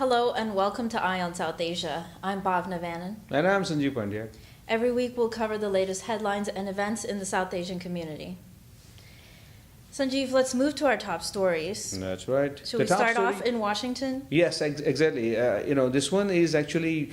Hello and welcome to Eye on South Asia. I'm Bhavna Vanan. And I'm Sanjiv Pandya. Every week we'll cover the latest headlines and events in the South Asian community. Sanjiv, let's move to our top stories. That's right. Should we start off in Washington? Yes, exactly. This one is actually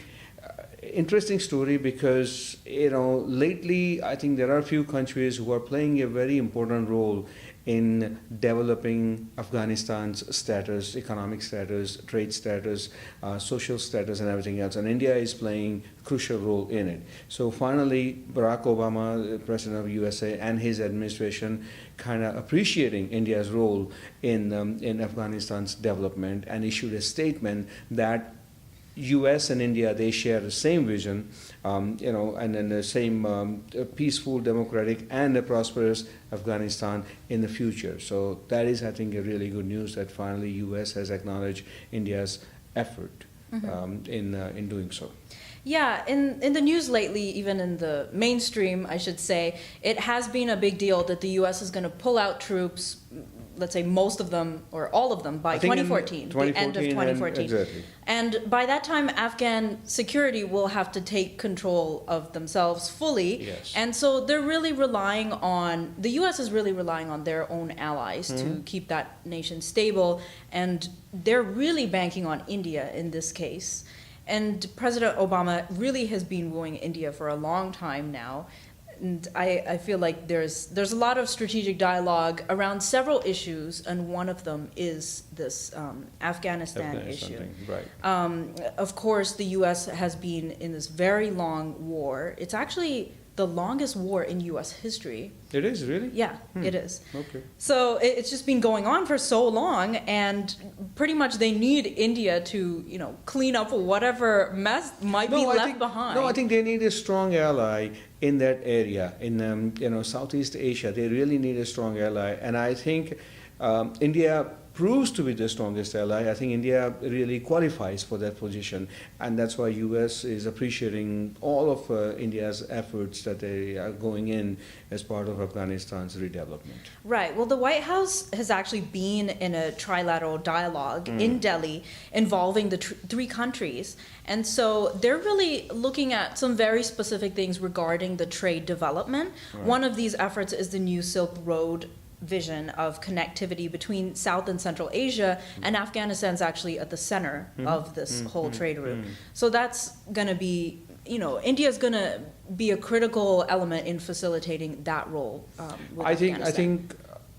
interesting story because, lately I think there are a few countries who are playing a very important role in developing Afghanistan's status, economic status, trade status, social status, and everything else. And India is playing a crucial role in it. So finally, Barack Obama, the president of USA, and his administration kind of appreciating India's role in Afghanistan's development and issued a statement that U.S. and India, they share the same vision, and then the same peaceful, democratic, and a prosperous Afghanistan in the future. So that is, I think, a really good news that finally U.S. has acknowledged India's effort in doing so. Yeah, in the news lately, even in the mainstream, I should say, it has been a big deal that the U.S. is going to pull out troops, let's say most of them or all of them by 2014, the end of 2014. Exactly. And by that time, Afghan security will have to take control of themselves fully. Yes. And so they're really relying on, the U.S. is really relying on their own allies to keep that nation stable. And they're really banking on India in this case. And President Obama really has been wooing India for a long time now. And I feel like there's a lot of strategic dialogue around several issues, and one of them is this Afghanistan issue. Thing, right. Of course, the U.S. has been in this very long war. It's actually the longest war in U.S. history. It is, really? Yeah, it is. Okay. So it's just been going on for so long, and pretty much they need India to, clean up whatever mess might be left behind. No, I think they need a strong ally in that area. In Southeast Asia, they really need a strong ally, and I think India proves to be the strongest ally. I think India really qualifies for that position, and that's why U.S. is appreciating all of India's efforts that they are going in as part of Afghanistan's redevelopment. Right. Well, the White House has actually been in a trilateral dialogue in Delhi involving the three countries, and so they're really looking at some very specific things regarding the trade development. Right. One of these efforts is the new Silk Road vision of connectivity between South and Central Asia, and Afghanistan's actually at the center of this whole trade route. So that's going to be, India's going to be a critical element in facilitating that role. I think,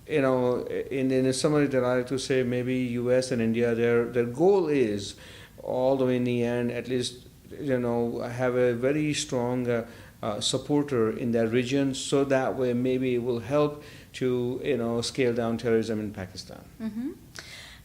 in a summary that I like to say, maybe U.S. and India, their goal is, all the way in the end, at least, have a very strong supporter in that region, so that way maybe it will help to scale down terrorism in Pakistan.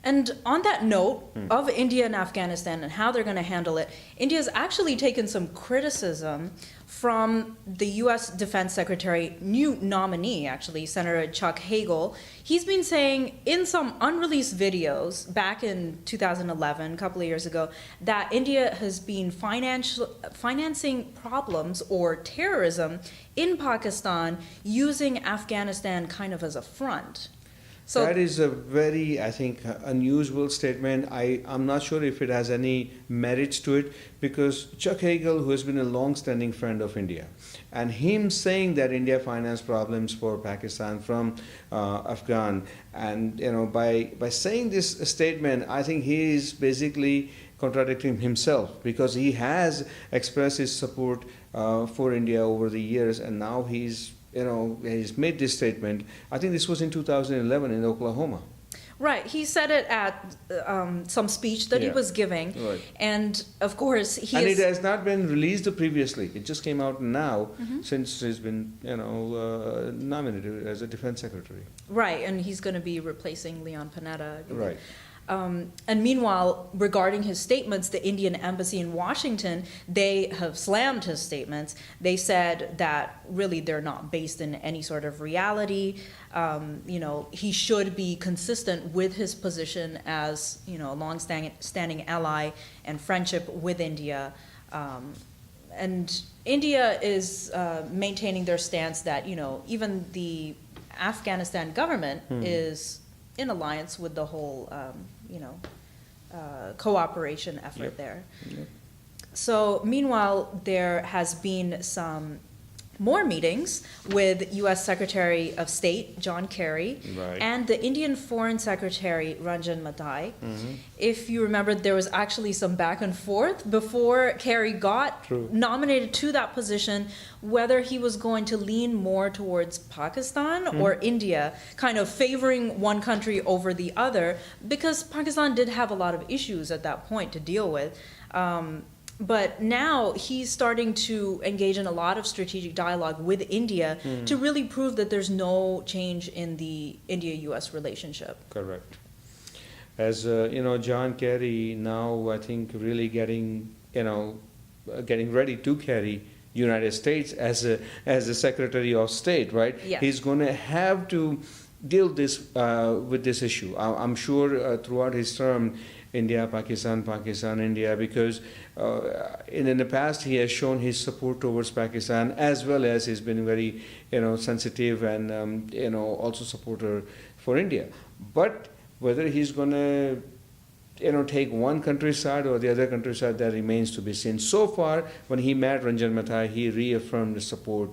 And on that note of India and Afghanistan and how they're going to handle it, India's actually taken some criticism from the U.S. Defense Secretary, new nominee actually, Senator Chuck Hagel. He's been saying in some unreleased videos back in 2011, a couple of years ago, that India has been financing problems or terrorism in Pakistan using Afghanistan kind of as a front. So that is a very, I think, unusual statement. I'm not sure if it has any merits to it, because Chuck Hagel, who has been a long-standing friend of India, and him saying that India financed problems for Pakistan from Afghan, and by saying this statement, I think he is basically contradicting himself, because he has expressed his support for India over the years, and now he's made this statement. I think this was in 2011 in Oklahoma. Right. He said it at some speech that he was giving. Right. And of course, it has not been released previously. It just came out now since he's been, nominated as a defense secretary. Right. And he's going to be replacing Leon Panetta. Right. And meanwhile, regarding his statements, the Indian embassy in Washington, they have slammed his statements. They said that really they're not based in any sort of reality. He should be consistent with his position as, a long-standing ally and friendship with India. And India is maintaining their stance that, even the Afghanistan government is in alliance with the whole, cooperation effort Yep. there. Yep. So meanwhile, there has been some more meetings with U.S. Secretary of State John Kerry Right. and the Indian Foreign Secretary Ranjan Matai. Mhm. If you remember, there was actually some back and forth before Kerry got True. nominated to that position, whether he was going to lean more towards Pakistan or India, kind of favoring one country over the other, because Pakistan did have a lot of issues at that point to deal with. But now he's starting to engage in a lot of strategic dialogue with India to really prove that there's no change in the India-US relationship. Correct. As John Kerry now, I think, really getting ready to carry United States as a Secretary of State, right? Yes. He's going to have to deal with this issue. I'm sure throughout his term, India, Pakistan, India, because in the past he has shown his support towards Pakistan, as well as he's been very sensitive and also supporter for India. But whether he's going to take one country's side or the other country's side, that remains to be seen. So far, when he met Ranjan Matai, he reaffirmed the support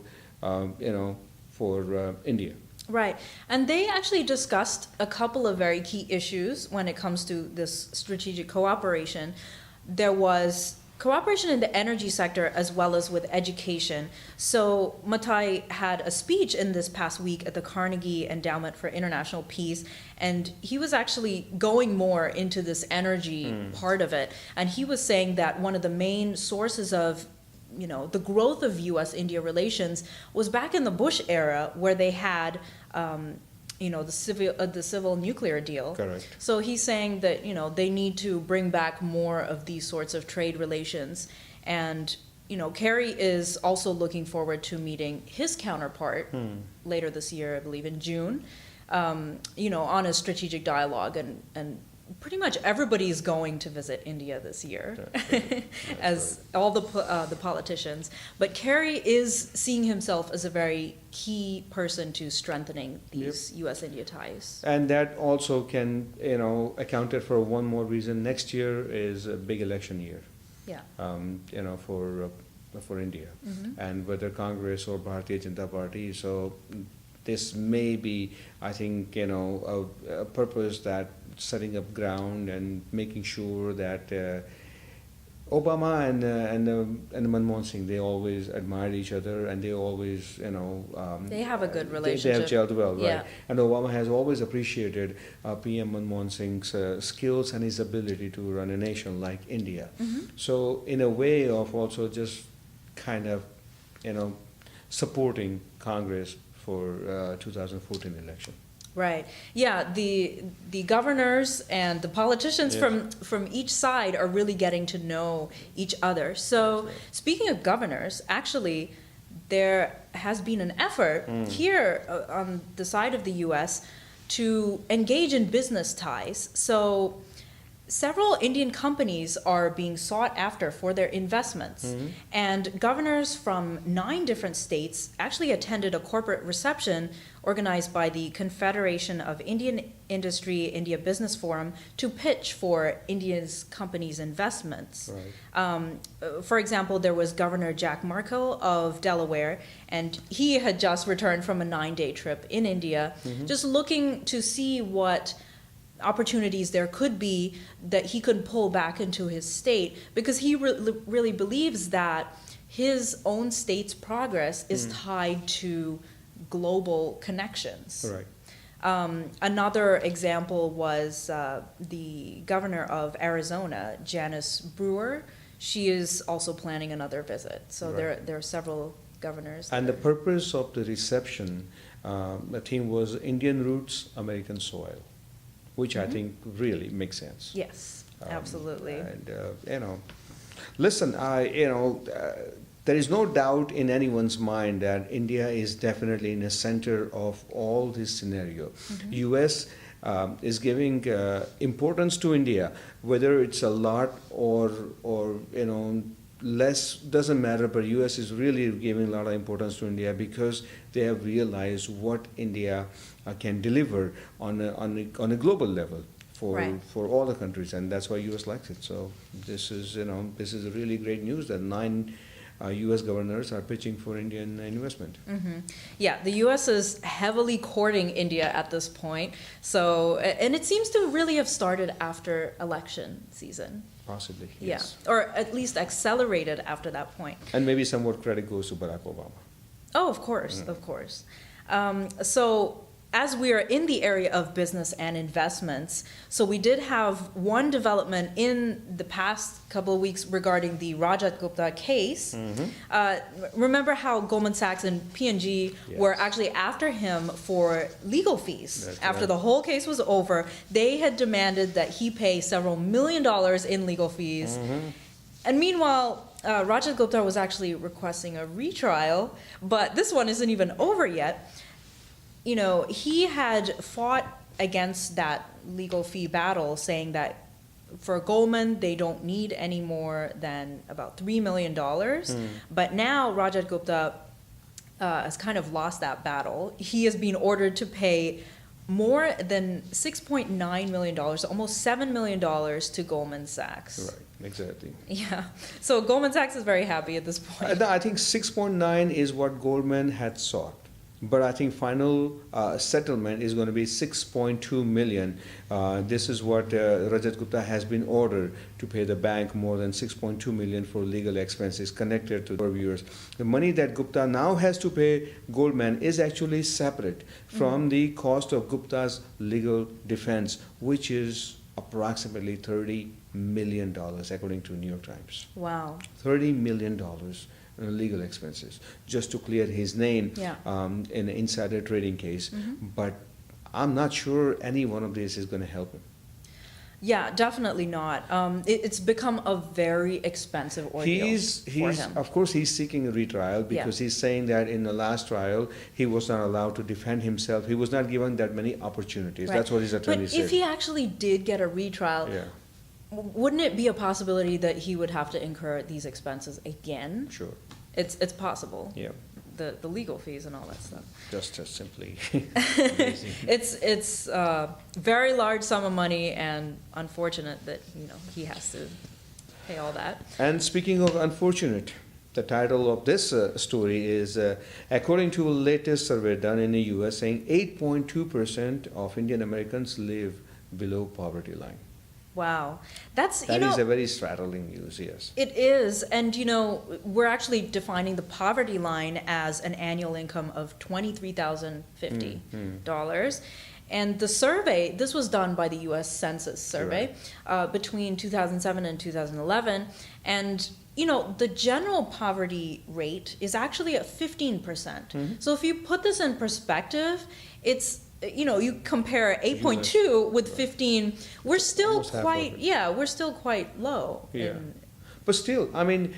for India. Right. And they actually discussed a couple of very key issues when it comes to this strategic cooperation. There was cooperation in the energy sector as well as with education. So Matai had a speech in this past week at the Carnegie Endowment for International Peace, and he was actually going more into this energy part of it. And he was saying that one of the main sources of the growth of U.S.-India relations was back in the Bush era, where they had, the civil nuclear deal. Correct. So he's saying that, they need to bring back more of these sorts of trade relations. And, Kerry is also looking forward to meeting his counterpart later this year, I believe in June, on a strategic dialogue, and pretty much everybody's going to visit India this year, as all the politicians. But Kerry is seeing himself as a very key person to strengthening these U.S.-India ties. And that also can, accounted for one more reason. Next year is a big election year. Yeah. For India, and whether Congress or Bharatiya Janata Party. So this may be, I think, a purpose that setting up ground and making sure that Obama and Manmohan Singh, they always admired each other, and they always, They have a good they relationship. have gelled well, right? Yeah. And Obama has always appreciated PM Manmohan Singh's skills and his ability to run a nation like India. So in a way of also just kind of, supporting Congress for 2014 election. Right. Yeah, the governors and the politicians from each side are really getting to know each other. So speaking of governors, actually, there has been an effort here on the side of the U.S. to engage in business ties. So several Indian companies are being sought after for their investments. And governors from 9 different states actually attended a corporate reception organized by the Confederation of Indian Industry India Business Forum to pitch for India's companies' investments. Right. For example, there was Governor Jack Markell of Delaware, and he had just returned from a 9-day trip in India, just looking to see what opportunities there could be that he could pull back into his state, because he really believes that his own state's progress is tied to global connections. Right. Another example was the governor of Arizona, Janice Brewer. She is also planning another visit. So there are several governors. And the purpose of the reception, the theme was Indian Roots, American Soil, which I think really makes sense. Yes, absolutely. And listen, there is no doubt in anyone's mind that India is definitely in the center of all this scenario. U.S. Is giving importance to India, whether it's a lot or less, doesn't matter. But U.S. is really giving a lot of importance to India because they have realized what India can deliver on a global level. Right. for all the countries, and that's why U.S. likes it. So this is a really great news that 9 U.S. governors are pitching for Indian investment. Yeah, the U.S. is heavily courting India at this point. So, and it seems to really have started after election season. Possibly, Yeah, yes. or at least accelerated after that point. And maybe some more credit goes to Barack Obama. Oh, of course, of course. So as we are in the area of business and investments, so we did have one development in the past couple of weeks regarding the Rajat Gupta case. Remember how Goldman Sachs and P&G were actually after him for legal fees. That's after right. the whole case was over, they had demanded that he pay several $1 million in legal fees. And meanwhile, Rajat Gupta was actually requesting a retrial, but this one isn't even over yet. You know, he had fought against that legal fee battle, saying that for Goldman, they don't need any more than about $3 million. But now Rajat Gupta has kind of lost that battle. He has been ordered to pay more than $6.9 million, almost $7 million to Goldman Sachs. Right, exactly. Yeah. So Goldman Sachs is very happy at this point. I think 6.9 is what Goldman had sought. But I think final settlement is going to be 6.2 million. This is what Rajat Gupta has been ordered to pay the bank more than 6.2 million for legal expenses connected to the viewers. The money that Gupta now has to pay Goldman is actually separate from the cost of Gupta's legal defense, which is approximately $30 million, according to New York Times. Wow. $30 million. Legal expenses just to clear his name in an insider trading case. But I'm not sure any one of these is going to help him. Yeah, definitely not. It's become a very expensive ordeal for him. Of course, he's seeking a retrial because he's saying that in the last trial, he was not allowed to defend himself. He was not given that many opportunities. Right. That's what his attorney said. But if he actually did get a retrial, wouldn't it be a possibility that he would have to incur these expenses again? Sure. It's possible. Yeah. The legal fees and all that stuff. Just simply. It's a very large sum of money, and unfortunate that he has to pay all that. And speaking of unfortunate, the title of this story is according to a latest survey done in the U.S. saying 8.2% of Indian Americans live below poverty line. Wow. That is a very startling news, yes. It is, and we're actually defining the poverty line as an annual income of $23,050. And the survey, this was done by the U.S. Census Survey between 2007 and 2011, and the general poverty rate is actually at 15%. So if you put this in perspective, it's you compare 8.2 with 15, we're still quite low. Yeah. But still, I mean,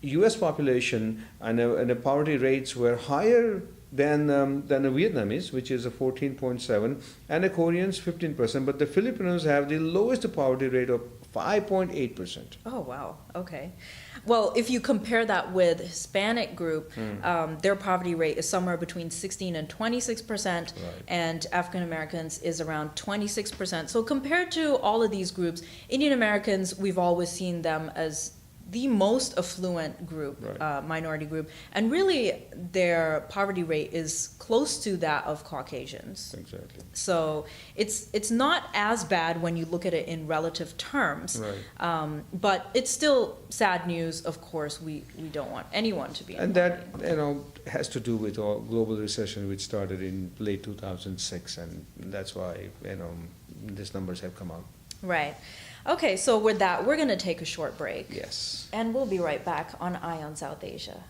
U.S. population and the poverty rates were higher than the Vietnamese, which is a 14.7, and the Koreans 15%, but the Filipinos have the lowest poverty rate of 5.8%. Oh, wow. Okay. Well, if you compare that with Hispanic group, their poverty rate is somewhere between 16 and 26%, and African Americans is around 26%. So compared to all of these groups, Indian Americans, we've always seen them as the most affluent group, minority group, and really their poverty rate is close to that of Caucasians. Exactly. So it's not as bad when you look at it in relative terms, but it's still sad news. Of course, we don't want anyone to be in poverty. That has to do with all global recession, which started in late 2006, and that's why these numbers have come out. Right. Okay, so with that, we're going to take a short break. Yes. And we'll be right back on Eye on South Asia.